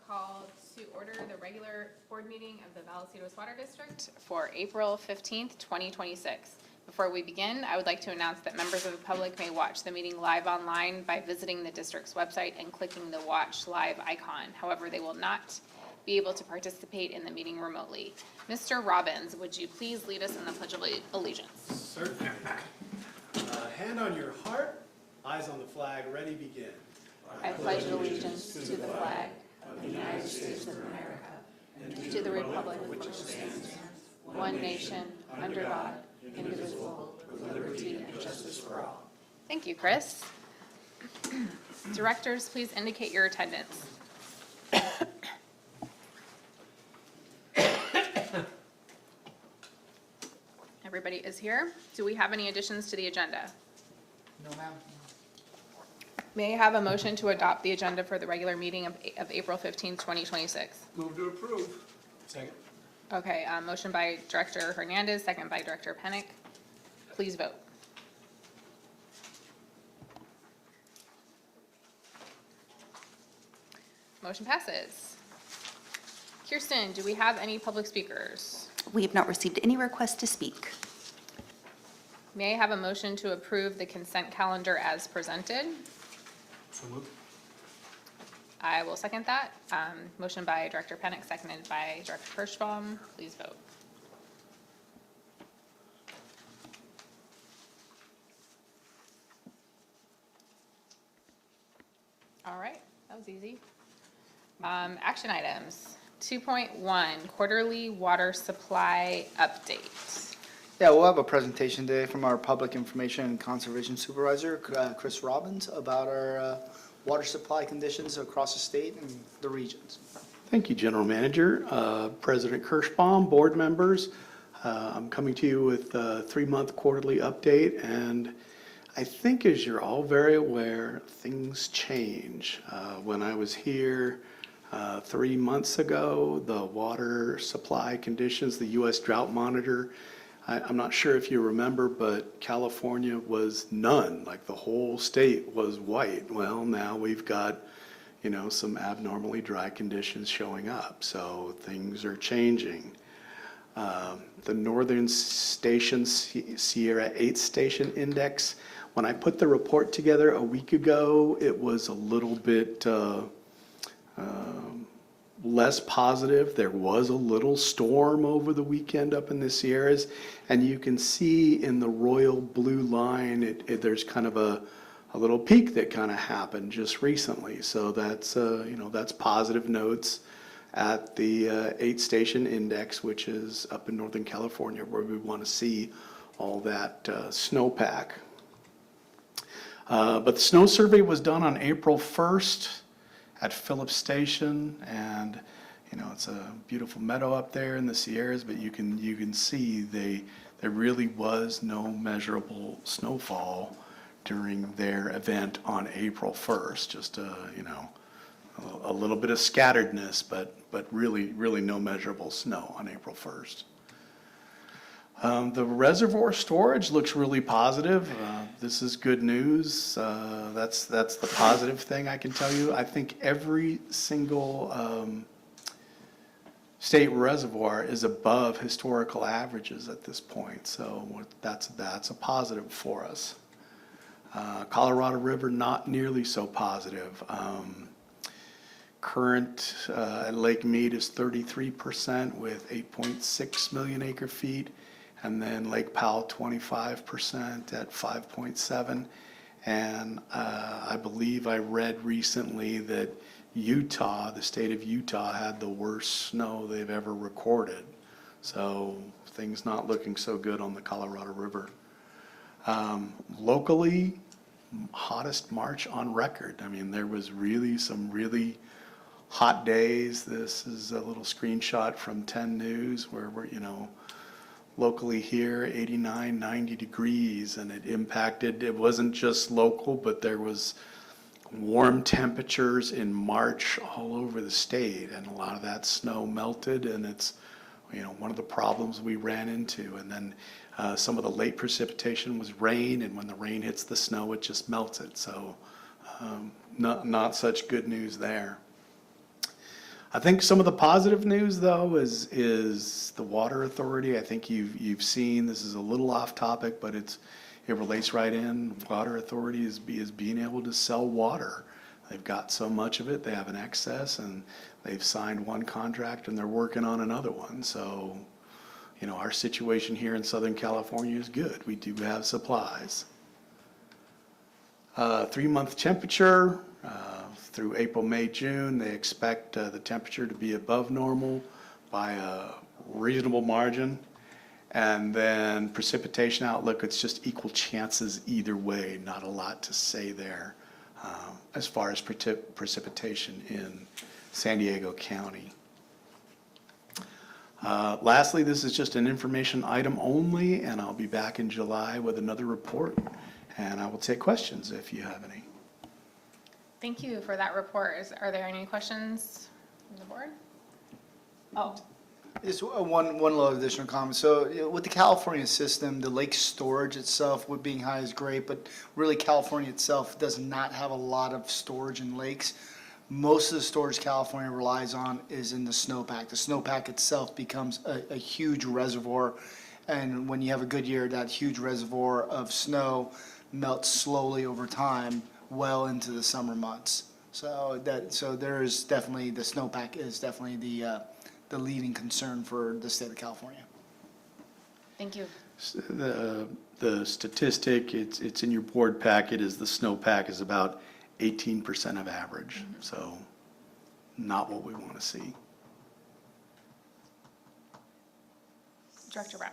call to order the regular board meeting of the Vallecitos Water District for April 15th, 2026. Before we begin, I would like to announce that members of the public may watch the meeting live online by visiting the district's website and clicking the Watch Live icon. However, they will not be able to participate in the meeting remotely. Mr. Robbins, would you please lead us in the Pledge of Allegiance? Certainly. Hand on your heart, eyes on the flag, ready, begin. I pledge allegiance to the flag of the United States of America and to the republic which stands one nation, under God, indivisible, with liberty and justice for all. Thank you, Chris. Directors, please indicate your attendance. Everybody is here. Do we have any additions to the agenda? No, ma'am. May I have a motion to adopt the agenda for the regular meeting of April 15th, 2026? Move to approve. Second. Okay, motion by Director Hernandez, second by Director Pennick. Please vote. Motion passes. Kirsten, do we have any public speakers? We have not received any requests to speak. May I have a motion to approve the consent calendar as presented? So moved. I will second that. Motion by Director Pennick, seconded by Director KERSCHBAUM. Please vote. All right, that was easy. Action items. 2.1, quarterly water supply update. Yeah, we'll have a presentation today from our Public Information and Conservation Supervisor, Chris Robbins, about our water supply conditions across the state and the regions. Thank you, General Manager, President KERSCHBAUM, board members. I'm coming to you with a 3-month quarterly update, and I think, as you're all very aware, things change. When I was here 3 months ago, the water supply conditions, the U.S. Drought Monitor, I'm not sure if you remember, but California was none, like the whole state was white. Well, now we've got, some abnormally dry conditions showing up, so things are changing. The Northern Station Sierra 8 Station Index, when I put the report together a week ago, it was a little bit less positive. There was a little storm over the weekend up in the Sierras, and you can see in the royal blue line, there's kind of a little peak that kind of happened just recently. So that's, that's positive notes at the 8 Station Index, which is up in Northern California, where we want to see all that snowpack. But the snow survey was done on April 1st. At Phillips Station, and it's a beautiful meadow up there in the Sierras, but you can see there really was no measurable snowfall during their event on April 1st. Just a little bit of scatteredness, but really no measurable snow on April 1st. The reservoir storage looks really positive. This is good news. That's the positive thing I can tell you. I think every single state reservoir is above historical averages at this point, so that's a positive for us. Colorado River, not nearly so positive. Current at Lake Mead is 33% with 8.6 million acre feet. And then Lake Powell, 25% at 5.7. And I believe I read recently that Utah, the state of Utah, had the worst snow they've ever recorded. So things not looking so good on the Colorado River. Locally, hottest March on record. I mean, there was some really hot days. This is a little screenshot from 10 News where we're, locally here, 89, 90 degrees, and it wasn't just local, but there was warm temperatures in March all over the state, and a lot of that snow melted, and it's, one of the problems we ran into. And then some of the late precipitation was rain, and when the rain hits the snow, it just melts it. So not such good news there. I think some of the positive news, though, is the Water Authority. I think you've seen, this is a little off topic, but it relates right in. Water Authority is being able to sell water. They've got so much of it, they have an excess, and they've signed one contract and they're working on another one. So, you know, our situation here in Southern California is good. We do have supplies. 3-month temperature. Through April, May, June, they expect the temperature to be above normal by a reasonable margin. And then precipitation outlook, it's just equal chances either way, not a lot to say there as far as precipitation in San Diego County. Lastly, this is just an information item only, and I'll be back in July with another report, and I will take questions if you have any. Thank you for that report. Are there any questions from the board? Oh, Just one little additional comment. So with the California system, the lake storage itself, with being high is great, but really California itself does not have a lot of storage in lakes. Most of the storage California relies on is in the snowpack. The snowpack itself becomes a huge reservoir, and when you have a good year, that huge reservoir of snow melts slowly over time, well into the summer months. So there is definitely, the snowpack is definitely the leading concern for the state of California. thank you. The statistic, it's in your board packet, is the snowpack is about 18% of average, so not what we want to see. Director Brown.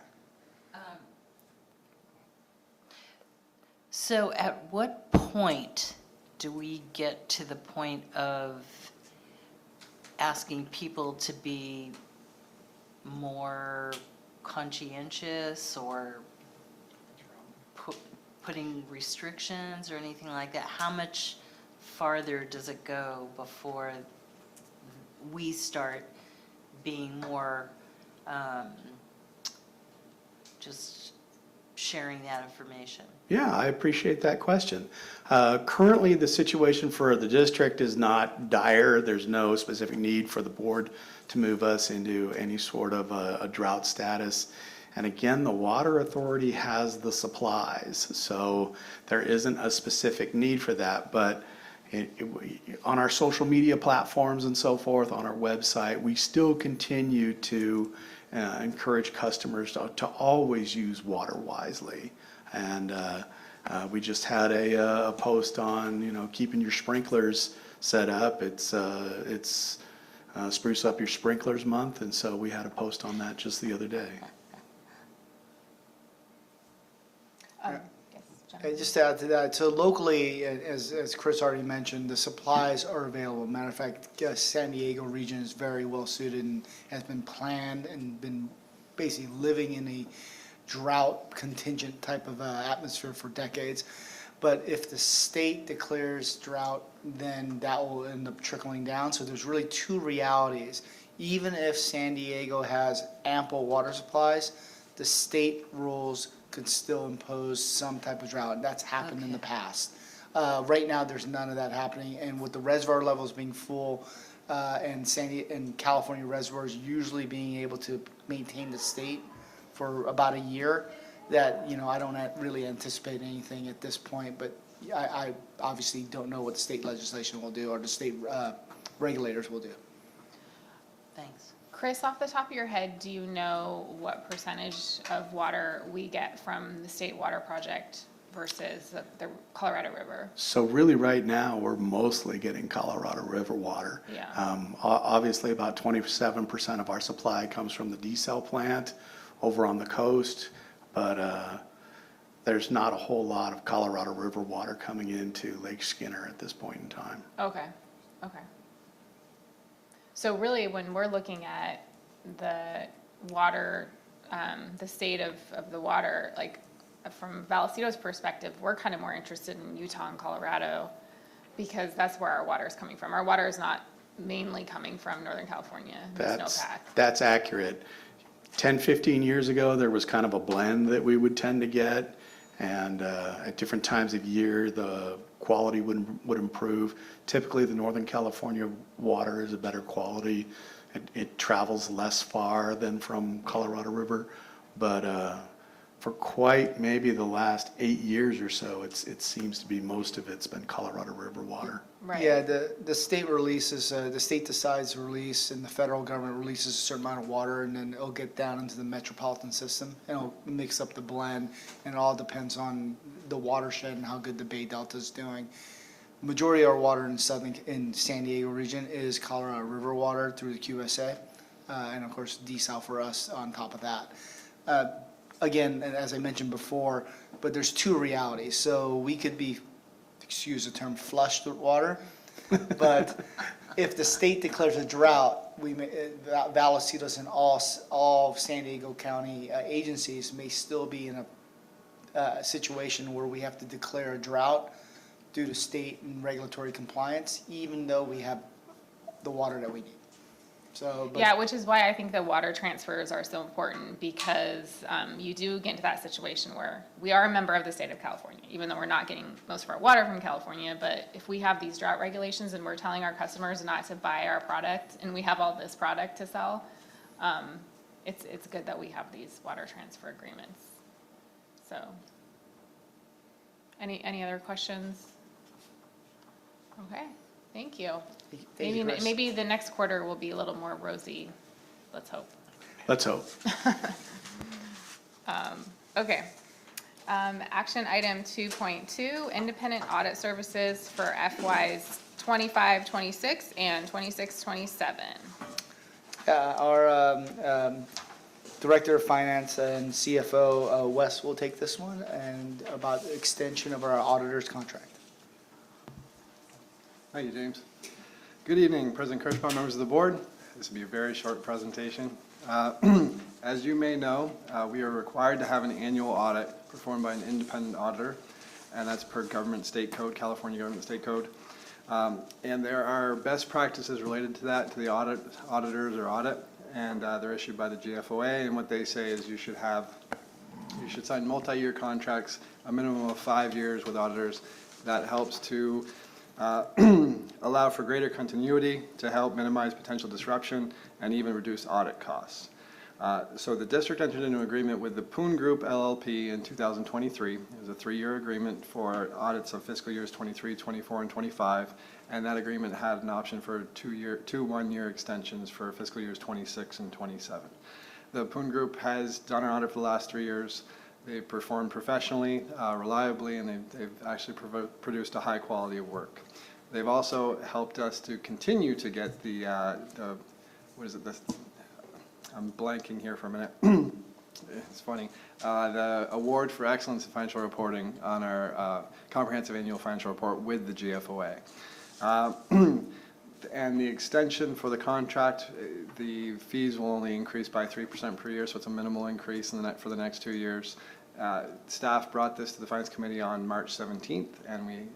So at what point do we get to the point of asking people to be more conscientious or putting restrictions or anything like that? How much farther does it go before we start being more just sharing that information? Yeah, I appreciate that question. Currently, the situation for the district is not dire. There's no specific need for the board to move us into any sort of a drought status. And again, the Water Authority has the supplies, so there isn't a specific need for that. But on our social media platforms and so forth, on our website, we still continue to encourage customers to always use water wisely. And we just had a post on, you know, keeping your sprinklers set up. It's Spruce Up Your Sprinklers Month, and so we had a post on that just the other day. Yes, Jen. And just to add to that, so locally, as Chris already mentioned, the supplies are available. Matter of fact, San Diego region is very well suited and has been planned and been basically living in a drought contingent type of atmosphere for decades. But if the state declares drought, then that will end up trickling down. So there's really two realities. Even if San Diego has ample water supplies, the state rules could still impose some type of drought. And that's happened in the past. Right now, there's none of that happening. And with the reservoir levels being full, and California reservoirs usually being able to maintain the state for about a year, that, you know, I don't really anticipate anything at this point, but I obviously don't know what the state legislation will do or the state regulators will do. Thanks. Chris, off the top of your head, do you know what percentage of water we get from the state water project versus the Colorado River? So really right now, we're mostly getting Colorado River water. Yeah. Obviously, about 27% of our supply comes from the desal plant over on the coast, but there's not a whole lot of Colorado River water coming into Lake Skinner at this point in time. Okay, okay. So really, when we're looking at the water, the state of the water, like from Vallecitos' perspective, we're kind of more interested in Utah and Colorado because that's where our water is coming from. Our water is not mainly coming from Northern California, the snowpack. That's accurate. 10, 15 years ago, there was kind of a blend that we would tend to get. And at different times of year, the quality would improve. Typically, the Northern California water is a better quality. It travels less far than from Colorado River, but for quite maybe the last 8 years or so, it seems to be most of it's been Colorado River water. Right. Yeah, the state releases, the state decides to release, and the federal government releases a certain amount of water, and then it'll get down into the metropolitan system, and it'll mix up the blend, and it all depends on the watershed and how good the Bay Delta is doing. Majority of our water in San Diego region is Colorado River water through the QSA, and of course desal for us on top of that. Again, and as I mentioned before, but there's two realities. So we could be, excuse the term, flushed with water, but if the state declares a drought, Vallecitos and all San Diego County agencies may still be in a situation where we have to declare a drought due to state and regulatory compliance, even though we have the water that we need. So, but Yeah, which is why I think the water transfers are so important, because you do get into that situation where we are a member of the state of California, even though we're not getting most of our water from California. But if we have these drought regulations and we're telling our customers not to buy our product, and we have all this product to sell, it's good that we have these water transfer agreements. So, any other questions? Okay, thank you. Thank you, Chris. Maybe the next quarter will be a little more rosy. Let's hope. Let's hope. Okay. Action item 2.2, independent audit services for FYs 25-26 and 26-27. Our Director of Finance and CFO, Wes, will take this one, and about the extension of our auditor's contract. Thank you, James. Good evening, President KERSCHBAUM, members of the board. This will be a very short presentation. As you may know, we are required to have an annual audit performed by an independent auditor, and that's per government state code, California government state code. And there are best practices related to that, to the auditors or audit, and they're issued by the GFOA, and what they say is you should sign multi-year contracts, a minimum of 5 years with auditors. That helps to allow for greater continuity, to help minimize potential disruption, and even reduce audit costs. So the district entered into an agreement with the Poon Group LLP in 2023. It was a 3-year agreement for audits of fiscal years 23, 24, and 25, and that agreement had an option for 2 one-year extensions for fiscal years 26 and 27. The Poon Group has done an audit for the last 3 years. They've performed professionally, reliably, and they've actually produced a high quality of work. They've also helped us to continue to get the I'm blanking here for a minute. It's funny. The award for excellence in financial reporting on our comprehensive annual financial report with the GFOA. And the extension for the contract, the fees will only increase by 3% per year, so it's a minimal increase for the next 2 years. Staff brought this to the Finance Committee on March 17th, and we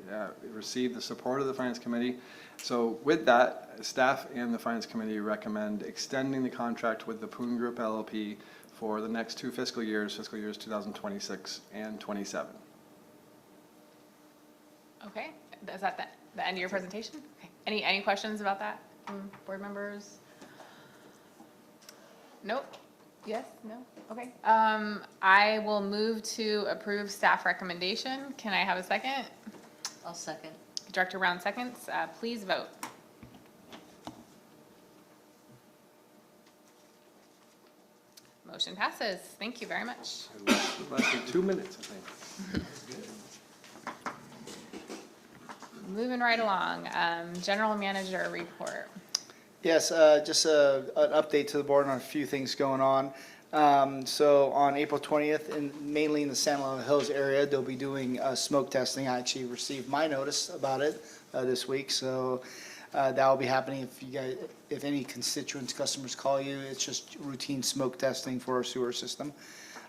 received the support of the Finance Committee. So with that, staff and the Finance Committee recommend extending the contract with the Poon Group LLP for the next 2 fiscal years 2026 and 27. Okay, is that the end of your presentation? Okay. Any questions about that from board members? Nope. Yes? No? Okay. I will move to approve staff recommendation. Can I have a second? I'll second. Director Brown seconds. Please vote. Motion passes. Thank you very much. It lasted 2 minutes, I think. Moving right along, general manager report. Yes, just an update to the board on a few things going on. So on April 20th, mainly in the San Luis Hills area, they'll be doing smoke testing. I actually received my notice about it this week, so that will be happening. If any constituents, customers call you, it's just routine smoke testing for our sewer system.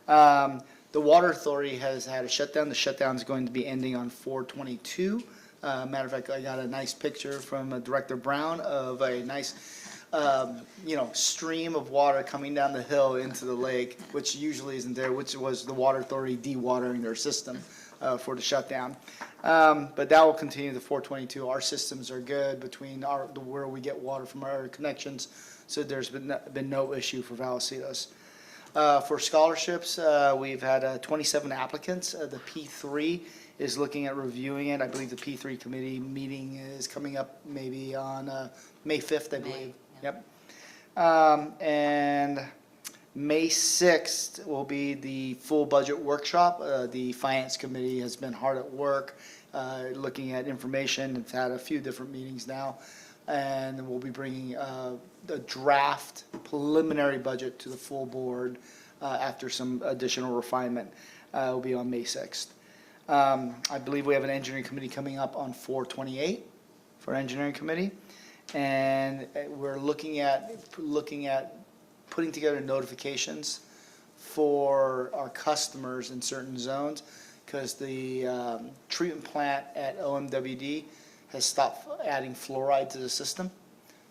The Water Authority has had a shutdown. The shutdown is going to be ending on 4/22. Matter of fact, I got a nice picture from Director Brown of a nice stream of water coming down the hill into the lake, which usually isn't there, which was the water authority dewatering their system for the shutdown. But that will continue to 422. Our systems are good between where we get water from our connections, so there's been no issue for Vallecitos. For scholarships, we've had 27 applicants. The P3 is looking at reviewing it. I believe the P3 committee meeting is coming up maybe on May 5th, I believe. Yep. And May 6th will be the full budget workshop. The finance committee has been hard at work looking at information. It's had a few different meetings now. And we'll be bringing the draft preliminary budget to the full board after some additional refinement. Will be on May 6th. I believe we have an engineering committee coming up on 4/28 for engineering committee. And we're looking at putting together notifications for our customers in certain zones, because the treatment plant at OMWD has stopped adding fluoride to the system.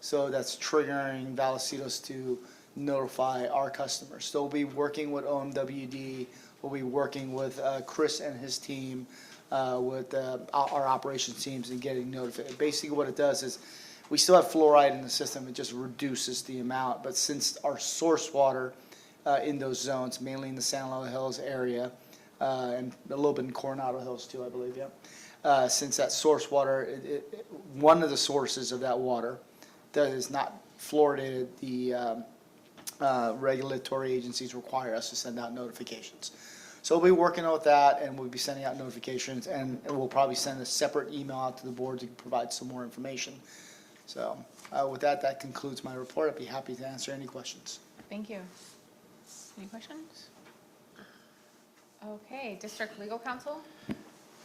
So that's triggering Vallecitos to notify our customers. So we'll be working with OMWD, we'll be working with Chris and his team, with our operations teams, and getting notified. Basically what it does is, we still have fluoride in the system, it just reduces the amount. But since our source water in those zones, mainly in the San Luis Hills area, and a little bit in Coronado Hills too, I believe, yeah. Since that source water, one of the sources of that water that is not fluoridated, the regulatory agencies require us to send out notifications. So we'll be working with that, and we'll be sending out notifications, and we'll probably send a separate email out to the board to provide some more information. So with that, that concludes my report. I'd be happy to answer any questions. Thank you. Any questions? Okay, District Legal Counsel?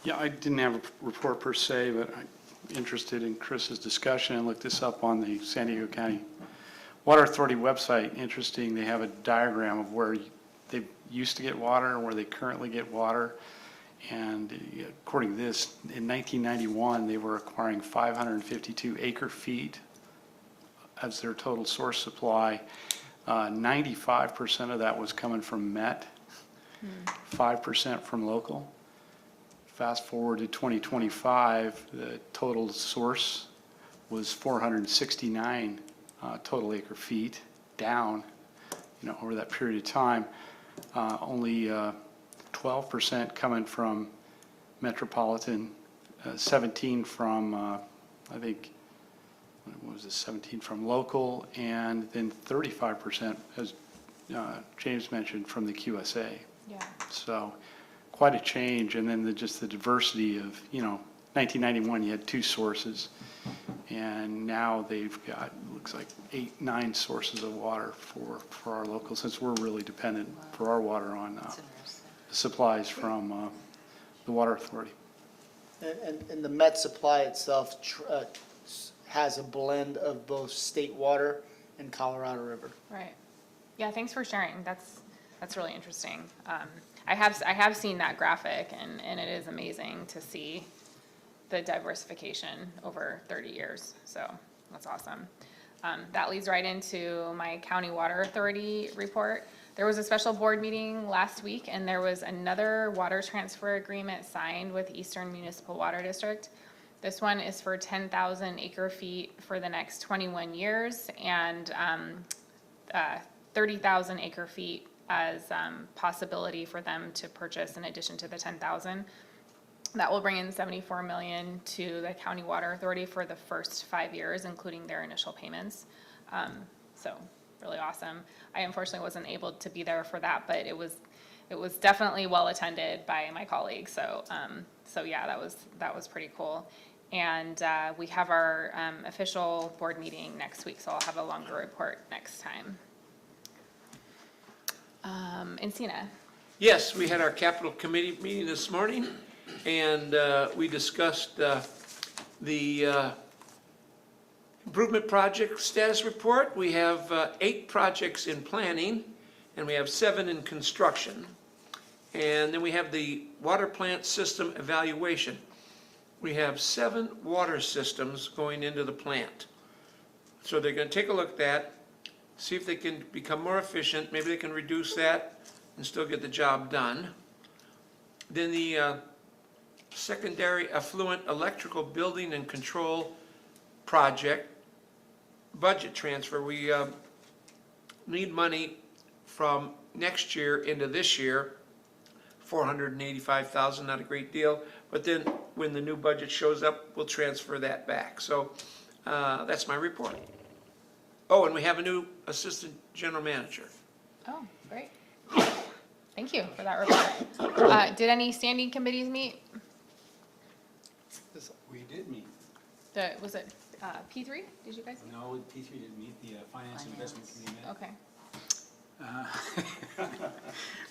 Yeah, I didn't have a report per se, but I'm interested in Chris's discussion. I looked this up on the San Diego County Water Authority website. Interesting, they have a diagram of where they used to get water and where they currently get water. And according to this, in 1991, they were acquiring 552 acre feet as their total source supply. 95% of that was coming from Met, 5% from local. Fast forward to 2025, the total source was 469 total acre feet, down, over that period of time. Only 12% coming from metropolitan, 17 from, I think, what was this, 17 from local, and then 35%, as James mentioned, from the QSA. Yeah. So quite a change. And then just the diversity of, 1991 you had 2 sources, and now they've got, looks like 8, 9 sources of water for our local, since we're really dependent for our water on supplies from the Water Authority. And the Met supply itself has a blend of both state water and Colorado River. Right. Yeah, thanks for sharing. That's really interesting. I have seen that graphic, and it is amazing to see the diversification over 30 years. So that's awesome. That leads right into my County Water Authority report. There was a special board meeting last week, and there was another water transfer agreement signed with Eastern Municipal Water District. This one is for 10,000 acre feet for the next 21 years, and 30,000 acre feet as possibility for them to purchase in addition to the 10,000. That will bring in $74 million to the County Water Authority for the first 5 years, including their initial payments. So really awesome. I unfortunately wasn't able to be there for that, but it was definitely well attended by my colleagues. So yeah, that was pretty cool. And we have our official board meeting next week, so I'll have a longer report next time. ENCINA. Yes, we had our capital committee meeting this morning, and we discussed the improvement project status report. We have 8 projects in planning, and we have 7 in construction. And then we have the water plant system evaluation. We have 7 water systems going into the plant. So they're gonna take a look at that, see if they can become more efficient, maybe they can reduce that and still get the job done. Then the secondary affluent electrical building and control project budget transfer, we need money from next year into this year, $485,000, not a great deal, but then when the new budget shows up, we'll transfer that back. So that's my report. Oh, and we have a new assistant general manager. Oh, great. Thank you for that report. Did any standing committees meet? We did meet. Was it P3? Did you guys meet? No, P3 didn't meet, the Finance and Investment Committee met. Okay.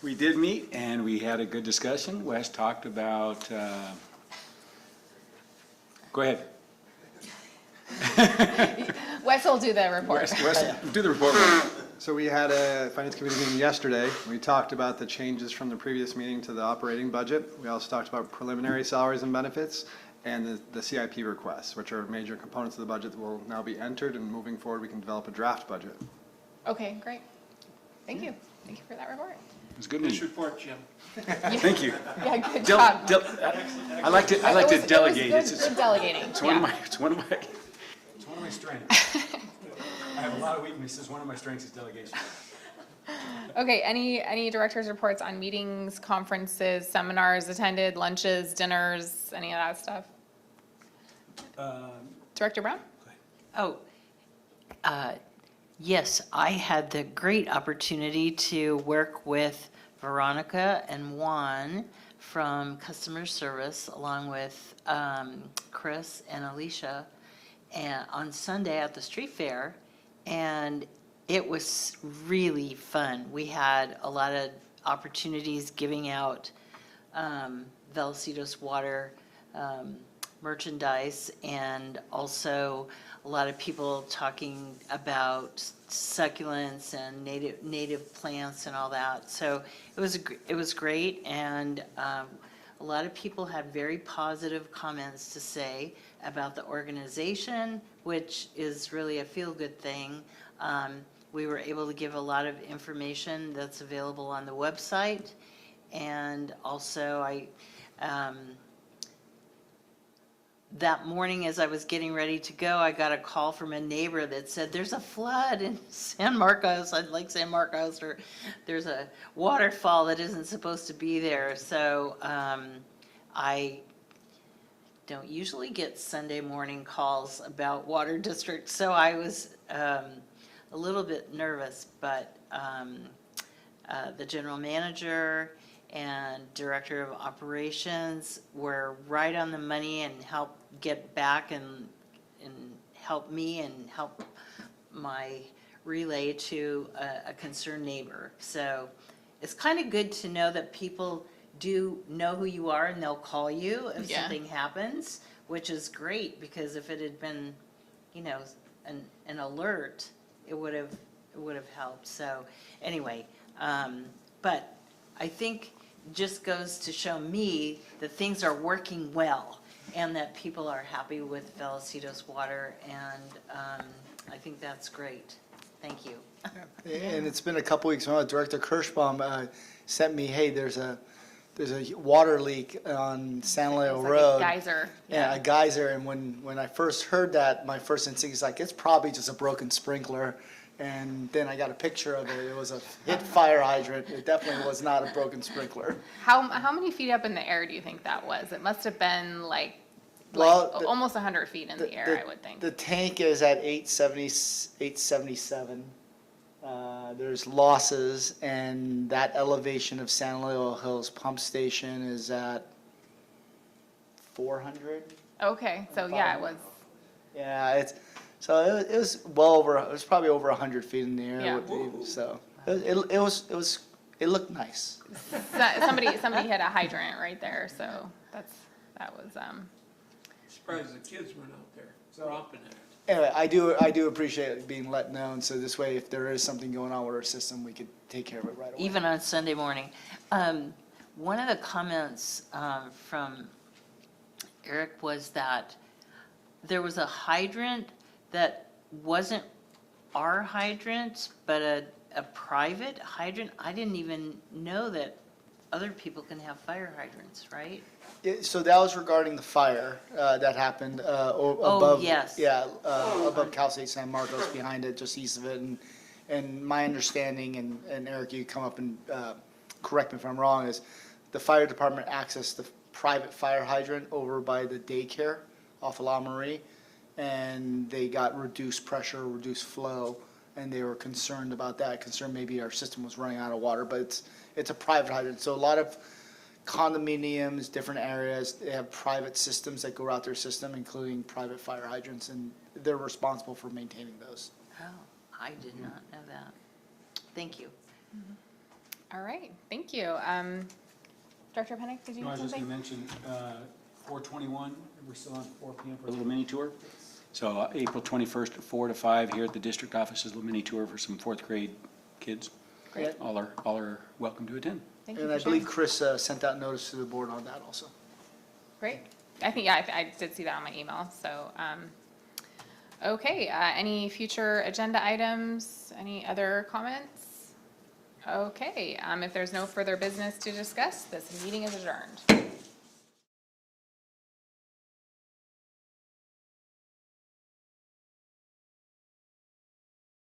We did meet, and we had a good discussion. Wes talked about, go ahead. Wes will do the report. Wes, do the report. So we had a Finance Committee meeting yesterday. We talked about the changes from the previous meeting to the operating budget. We also talked about preliminary salaries and benefits and the CIP requests, which are major components of the budget that will now be entered, and moving forward, we can develop a draft budget. Okay, great. Thank you. Thank you for that report. It was a good Nice meeting. report, Jim. Thank you. Yeah, good job. I like to It was delegate. good- good delegating. It's one of Yeah. my, it's one of my strengths. I have a lot of weaknesses. One of my strengths is delegation. Okay, any directors' reports on meetings, conferences, seminars attended, lunches, dinners, any of that stuff? Director Brown? Oh, yes, I had the great opportunity to work with Veronica and Juan from customer service, along with Chris and Alicia, and on Sunday at the street fair, and it was really fun. We had a lot of opportunities giving out Vallecitos water merchandise, and also a lot of people talking about succulents and native plants and all that. So it was great, and a lot of people had very positive comments to say about the organization, which is really a feel-good thing. We were able to give a lot of information that's available on the website, and also that morning as I was getting ready to go, I got a call from a neighbor that said, there's a flood in San Marcos, I'd like San Marcos, or there's a waterfall that isn't supposed to be there. So I don't usually get Sunday morning calls about water districts, so I was a little bit nervous, but the general manager and director of operations were right on the money and helped get back and help me and help my relay to a concerned neighbor. So it's kind of good to know that people do know who you are and they'll call you if Yeah. something happens, which is great, because if it had been, an alert, it would have helped. So anyway, but I think just goes to show me that things are working well and that people are happy with Vallecitos water, and I think that's great. Thank you. And it's been a couple weeks. Director KERSCHBAUM sent me, hey, there's a water leak on San Leo It's like Road. a geyser. Yeah, a geyser. And when I first heard that, my first instinct is like, it's probably just a broken sprinkler. And then I got a picture of it. It was a hit fire hydrant. It definitely was not a broken sprinkler. How many feet up in the air do you think that was? It must have been Well, the- almost 100 feet in the air, I would think. The tank is at 877. There's losses, and that elevation of San Leo Hills pump station is at 400. Okay, so yeah, it was, Yeah, it was well over. It was probably over 100 feet in the air. Yeah. So it looked nice. somebody hit a hydrant right there, so that was, Surprised the kids weren't out there romping in it. Anyway, I do appreciate it being let known. So this way, if there is something going on with our system, we could take care of it right away. Even on Sunday morning. One of the comments from Eric was that there was a hydrant that wasn't our hydrant, but a private hydrant. I didn't even know that other people can have fire hydrants, right? So that was regarding the fire that happened above. yes. Yeah, above Cal State San Marcos, behind it, just east of it. And my understanding, and Eric, you come up and correct me if I'm wrong, is the fire department accessed the private fire hydrant over by the daycare off of La Marie, and they got reduced pressure, reduced flow, and they were concerned about that, concerned maybe our system was running out of water, but it's a private hydrant. So a lot of condominiums, different areas, they have private systems that go out their system, including private fire hydrants, and they're responsible for maintaining those. Oh, I did not know that. Thank you. All right, thank you. Director Pennick, did you No, I have was just gonna something? mention, 4/21, we're still on 4 PM for a little mini tour. So April 21st, 4 to 5 here at the district office is a little mini tour for some fourth grade kids. Great. All are welcome to attend. Thank you And for I believe sharing. Chris sent out notice to the board on that also. Great. I think, yeah, I did see that on my email, so, okay, any future agenda items? Any other comments? Okay, if there's no further business to discuss, this meeting is adjourned.